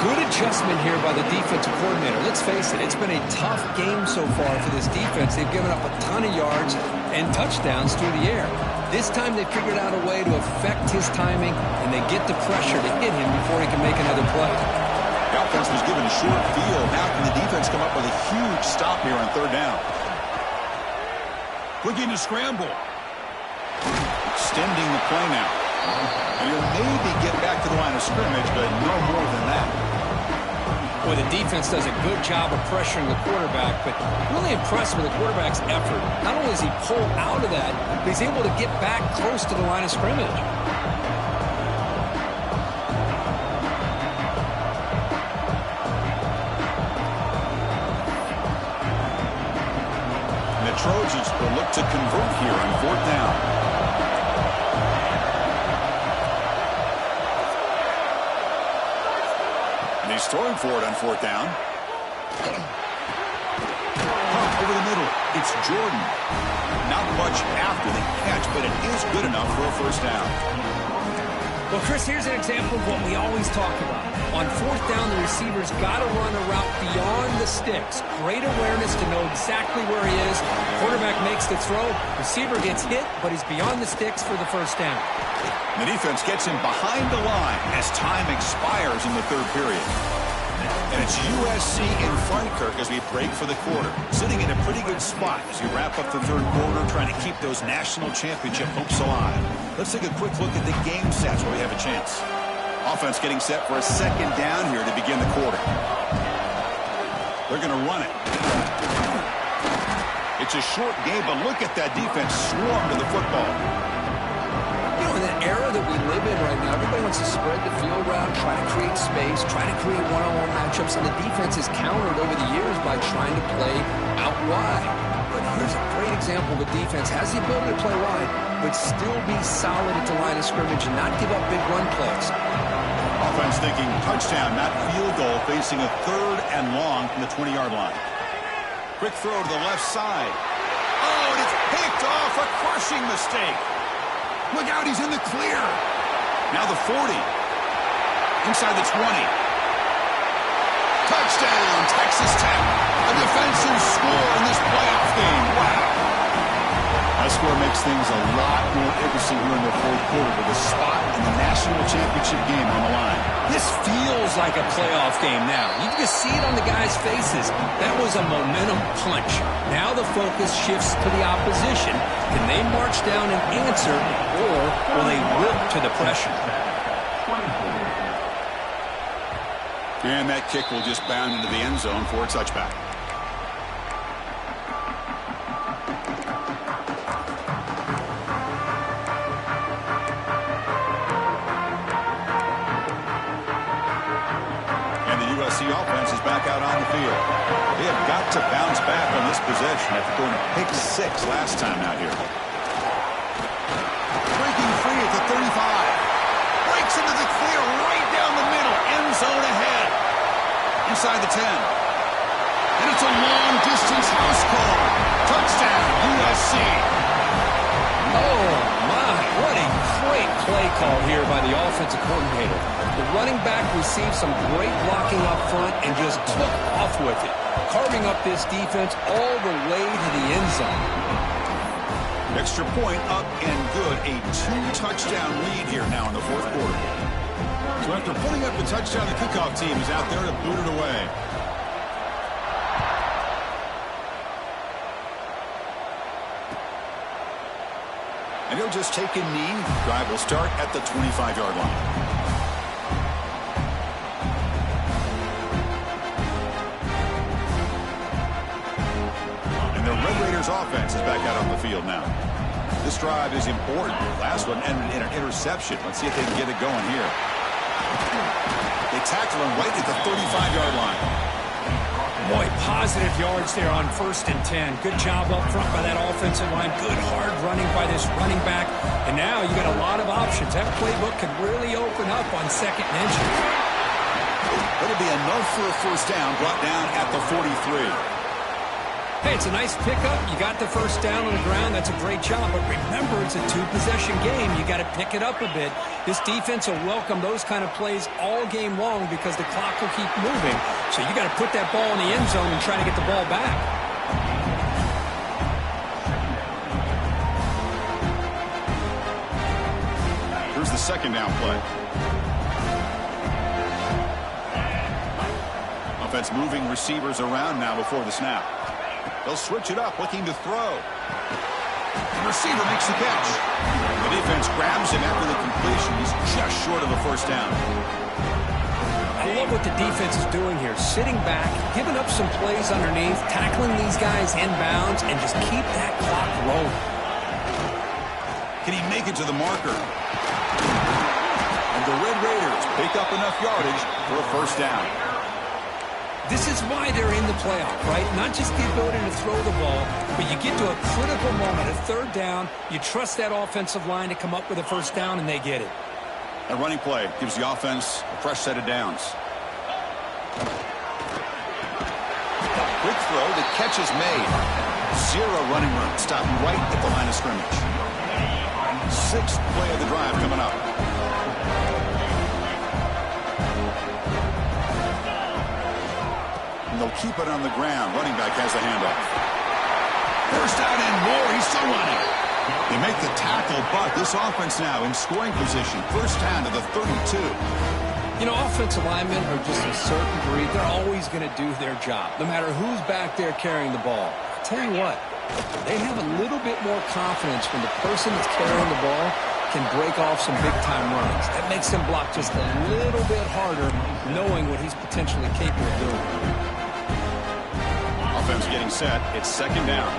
Good adjustment here by the defensive coordinator. Let's face it, it's been a tough game so far for this defense. They've given up a ton of yards and touchdowns through the air. This time they figured out a way to affect his timing, and they get the pressure to hit him before he can make another play. The offense was given a short field. Now can the defense come up with a huge stop here on third down? Looking to scramble. Extending the play now. And he'll maybe get back to the line of scrimmage, but no more than that. Boy, the defense does a good job of pressuring the quarterback, but really impressed with the quarterback's effort. Not only does he pull out of that, but he's able to get back close to the line of scrimmage. And the Trojans will look to convert here on fourth down. He's throwing for it on fourth down. Over the middle. It's Jordan. Not much after the catch, but it is good enough for a first down. Well, Chris, here's an example of what we always talk about. On fourth down, the receiver's got to run a route beyond the sticks. Great awareness to know exactly where he is. Quarterback makes the throw. Receiver gets hit, but he's beyond the sticks for the first down. The defense gets him behind the line as time expires in the third period. And it's USC in front, Kirk, as we break for the quarter. Sitting in a pretty good spot as you wrap up the third quarter, trying to keep those national championship hopes alive. Let's take a quick look at the game stats where we have a chance. Offense getting set for a second down here to begin the quarter. They're going to run it. It's a short game, but look at that defense swarm to the football. You know, in the era that we live in right now, everybody wants to spread the field around, try to create space, try to create one-on-one matchups, and the defense is countered over the years by trying to play out wide. But here's a great example of a defense has the ability to play wide, but still be solid at the line of scrimmage and not give up big run plays. Offense thinking touchdown, not field goal, facing a third and long from the 20-yard line. Quick throw to the left side. Oh, and it's picked off, a crushing mistake. Look out, he's in the clear. Now the 40. Inside the 20. Touchdown, Texas Tech. A defensive score in this playoff game. Wow. That score makes things a lot more interesting here in the fourth quarter with a spot in the national championship game on the line. This feels like a playoff game now. You can see it on the guys' faces. That was a momentum punch. Now the focus shifts to the opposition. Can they march down and answer, or will they wilt to the pressure? And that kick will just bound into the end zone for a touchback. The offense is back out on the field. They have got to bounce back on this possession after going to pick 6 last time out here. Breaking free at the 35. Breaks into the clear right down the middle. End zone ahead. the 10. And it's a long-distance house call. Touchdown, USC. Oh, my. What a great play call here by the offensive coordinator. The running back received some great blocking up front and just took off with it, carving up this defense all the way to the end zone. Extra point up and good. A 2-touchdown lead here now in the fourth quarter. So after putting up the touchdown, the kickoff team is out there to boot it away. And he'll just take a knee. Drive will start at the 25-yard line. And the Red Raiders offense is back out on the field now. This drive is important. Last one ended in an interception. Let's see if they can get it going here. They tackle him right at the 35-yard line. Boy, positive yards there on 1st and 10. Good job up front by that offensive line. Good hard running by this running back. And now you got a lot of options. That playbook could really open up on 2nd and inches. It'll be enough for a first down, brought down at the 43. Hey, it's a nice pickup. You got the first down on the ground. That's a great job. But remember, it's a 2-possession game. You got to pick it up a bit. This defense will welcome those kind of plays all game long because the clock will keep moving. So you got to put that ball in the end zone and try to get the ball back. Here's the second down play. Offense moving receivers around now before the snap. They'll switch it up, looking to throw. The receiver makes the catch. The defense grabs him after the completion. He's just short of a first down. I love what the defense is doing here. Sitting back, giving up some plays underneath, tackling these guys inbounds, and just keep that clock rolling. Can he make it to the marker? And the Red Raiders pick up enough yardage for a first down. This is why they're in the playoff, right? Not just the ability to throw the ball, but you get to a critical moment, a third down, you trust that offensive line to come up with a first down, and they get it. A running play gives the offense a fresh set of downs. Quick throw, the catch is made. 0 running room, stopping right at the line of scrimmage. 6th play of the drive coming up. They'll keep it on the ground. Running back has the handoff. First down and more. He's still running. They make the tackle, but this offense now in scoring position. First down to the 32. You know, offensive linemen are just a certain breed. They're always going to do their job, no matter who's back there carrying the ball. I'll tell you what, they have a little bit more confidence when the person that's carrying the ball can break off some big-time runs. That makes them block just a little bit harder, knowing what he's potentially capable of doing. Offense getting set. It's second down.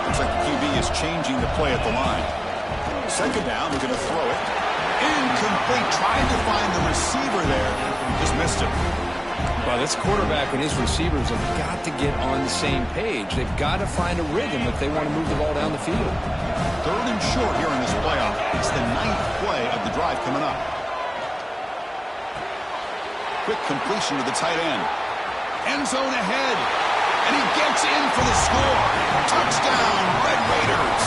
Looks like the QB is changing the play at the line. Second down, they're going to throw it. Incomplete. Trying to find the receiver there. Just missed him. Well, this quarterback and his receivers have got to get on the same page. They've got to find a rhythm if they want to move the ball down the field. Third and short here in this playoff. It's the 9th play of the drive coming up. Quick completion to the tight end. End zone ahead. And he gets in for the score. Touchdown, Red Raiders.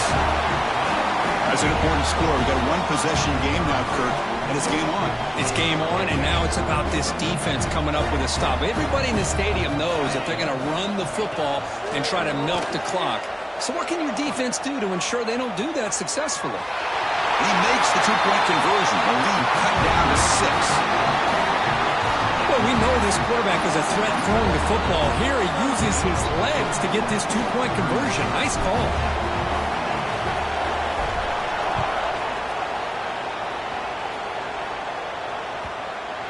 That's an important score. We've got a one-possession game now, Kurt, and it's game on. It's game on, and now it's about this defense coming up with a stop. Everybody in the stadium knows that they're going to run the football and try to milk the clock. So what can your defense do to ensure they don't do that successfully? He makes the two-point conversion. The lead cut down to 6. Well, we know this quarterback is a threat throwing the football. Here he uses his legs to get this two-point conversion. Nice call.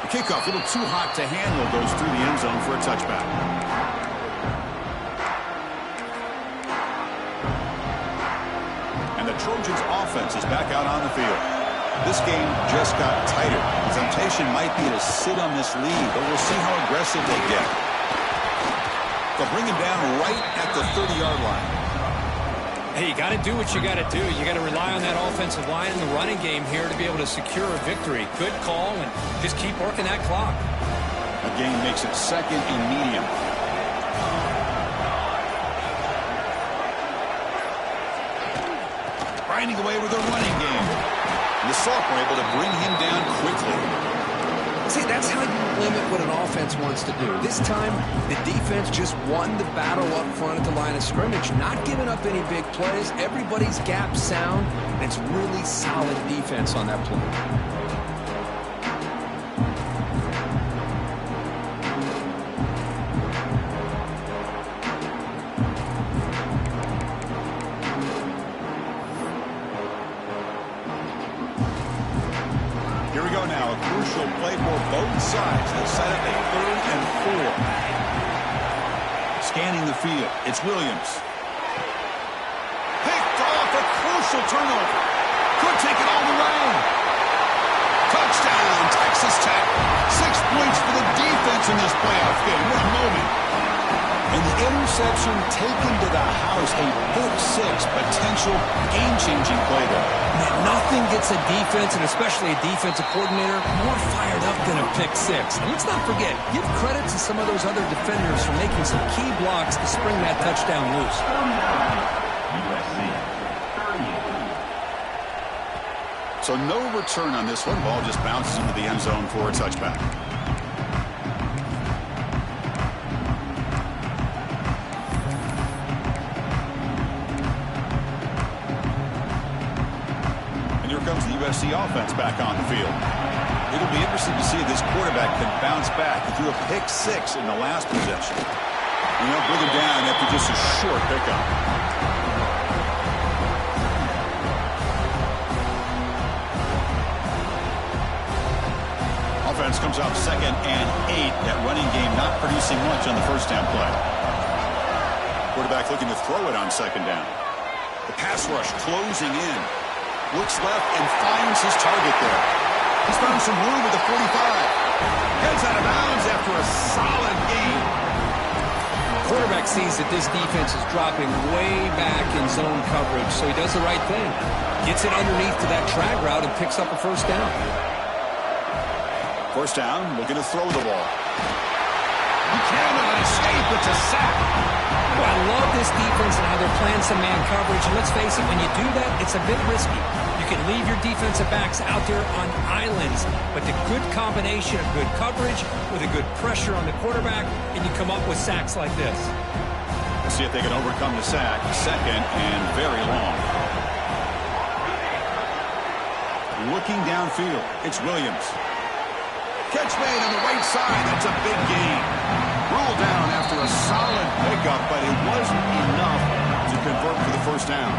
The kickoff, a little too hot to handle, goes through the end zone for a touchback. And the Trojans' offense is back out on the field. This game just got tighter. The temptation might be to sit on this lead, but we'll see how aggressive they get. They'll bring him down right at the 30-yard line. Hey, you got to do what you got to do. You got to rely on that offensive line in the running game here to be able to secure a victory. Good call, and just keep working that clock. A gain makes it second and medium. Grinding away with a running game. And the Salk were able to bring him down quickly. See, that's how you limit what an offense wants to do. This time, the defense just won the battle up front at the line of scrimmage, not giving up any big plays. Everybody's gap sound, and it's really solid defense on that play. Here we go now, a crucial play for both sides. They set up a 3rd and 4. Scanning the field, it's Williams. Picked off, a crucial turnover. Could take it all the way. Touchdown, Texas Tech. 6 points for the defense in this playoff game. What a moment. And the interception taken to the house, a pick 6, potential game-changing play there. Man, nothing gets a defense, and especially a defensive coordinator, more fired up than a pick 6. And let's not forget, give credit to some of those other defenders for making some key blocks to spring that touchdown loose. So no return on this one. Ball just bounces into the end zone for a touchback. Comes the USC offense back on the field. It'll be interesting to see if this quarterback can bounce back. He threw a pick 6 in the last possession. You know, bring him down after just a short pickup. Offense comes up 2nd and 8. That running game not producing much on the first down play. Quarterback looking to throw it on 2nd down. The pass rush closing in. Looks left and finds his target there. He's found some room at the 45. Heads out of bounds after a solid gain. Quarterback sees that this defense is dropping way back in zone coverage, so he does the right thing. Gets it underneath to that drag route and picks up a 1st down. 1st down, looking to throw the ball. He cannot escape. It's a sack. Well, I love this defense and how they're playing some man coverage. And let's face it, when you do that, it's a bit risky. You can leave your defensive backs out there on islands, but the good combination of good coverage with a good pressure on the quarterback, and you come up with sacks like this. Let's see if they can overcome the sack. 2nd and very long. Looking downfield, it's Williams. Catch made on the right side. That's a big gain. Ruled down after a solid pickup, but it wasn't enough to convert for the 1st down.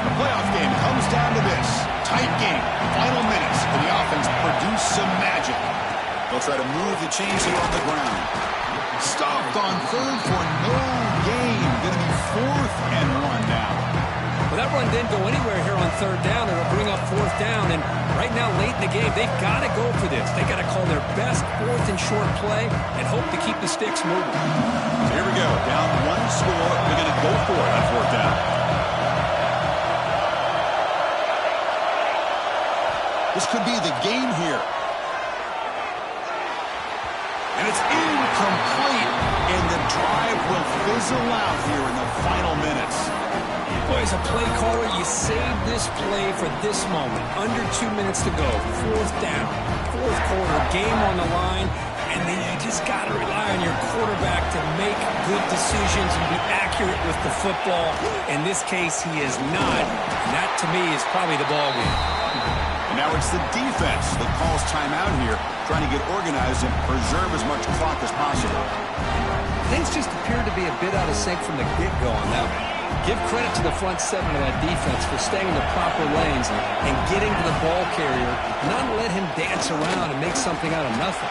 The playoff game comes down to this. Tight game. Final minutes, and the offense produced some magic. They'll try to move the chains here on the ground. Stopped on 3rd for no gain. Going to be 4th and 1 now. Well, that run didn't go anywhere here on 3rd down. It'll bring up 4th down, and right now, late in the game, they've got to go for this. They got to call their best 4th and short play and hope to keep the sticks moving. So here we go. Down 1 score. They're going to go for it on 4th down. This could be the game here. And it's incomplete, and the drive will fizzle out here in the final minutes. Boy, as a play caller, you save this play for this moment. Under 2 minutes to go. 4th down. 4th quarter. Game on the line. And then you just got to rely on your quarterback to make good decisions and be accurate with the football. In this case, he is not. And that, to me, is probably the ball game. And now it's the defense that calls timeout here, trying to get organized and preserve as much clock as possible. Things just appeared to be a bit out of sync from the get-go on that one. Give credit to the front 7 of that defense for staying in the proper lanes and getting to the ball carrier, not let him dance around and make something out of nothing.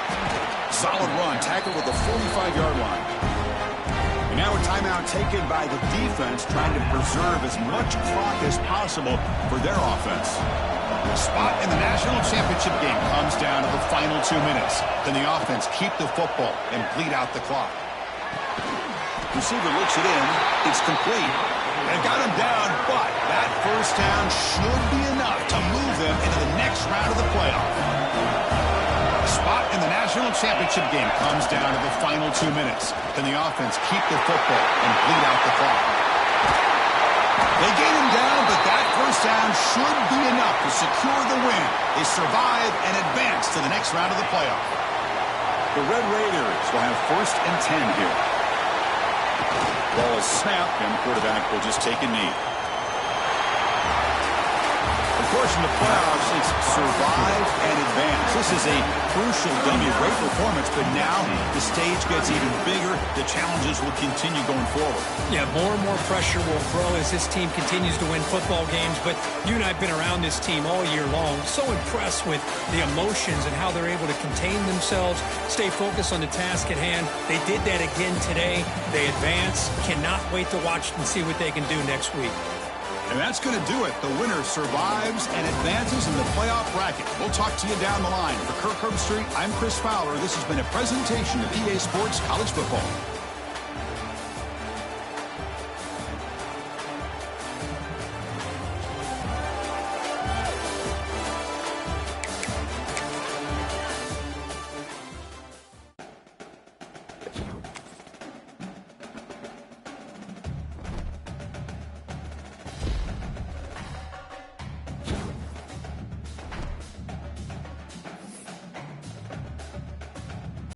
Solid run, tackled with the 45-yard line. And now a timeout taken by the defense, trying to preserve as much clock as possible for their offense. The spot in the national championship game comes down to the final 2 minutes. Can the offense keep the football and bleed out the clock? Receiver looks it in. It's complete. They've got him down, but that first down should be enough to move them into the next round of the playoff. A spot in the national championship game comes down to the final 2 minutes. Can the offense keep the football and bleed out the clock? They gain him down, but that first down should be enough to secure the win. They survive and advance to the next round of the playoff. The Red Raiders will have 1st and 10 here. Ball is snapped, and the quarterback will just take a knee. Of course, in the playoffs, it's survive and advance. This is a crucial dummy. Great performance, but now the stage gets even bigger. The challenges will continue going forward. Yeah, more and more pressure will grow as this team continues to win football games. But you and I have been around this team all year long. So impressed with the emotions and how they're able to contain themselves, stay focused on the task at hand. They did that again today. They advance. Cannot wait to watch and see what they can do next week. And that's going to do it. The winner survives and advances in the playoff bracket. We'll talk to you down the line. For Kirk Herbstreit, I'm Chris Fowler. This has been a presentation of EA Sports College Football.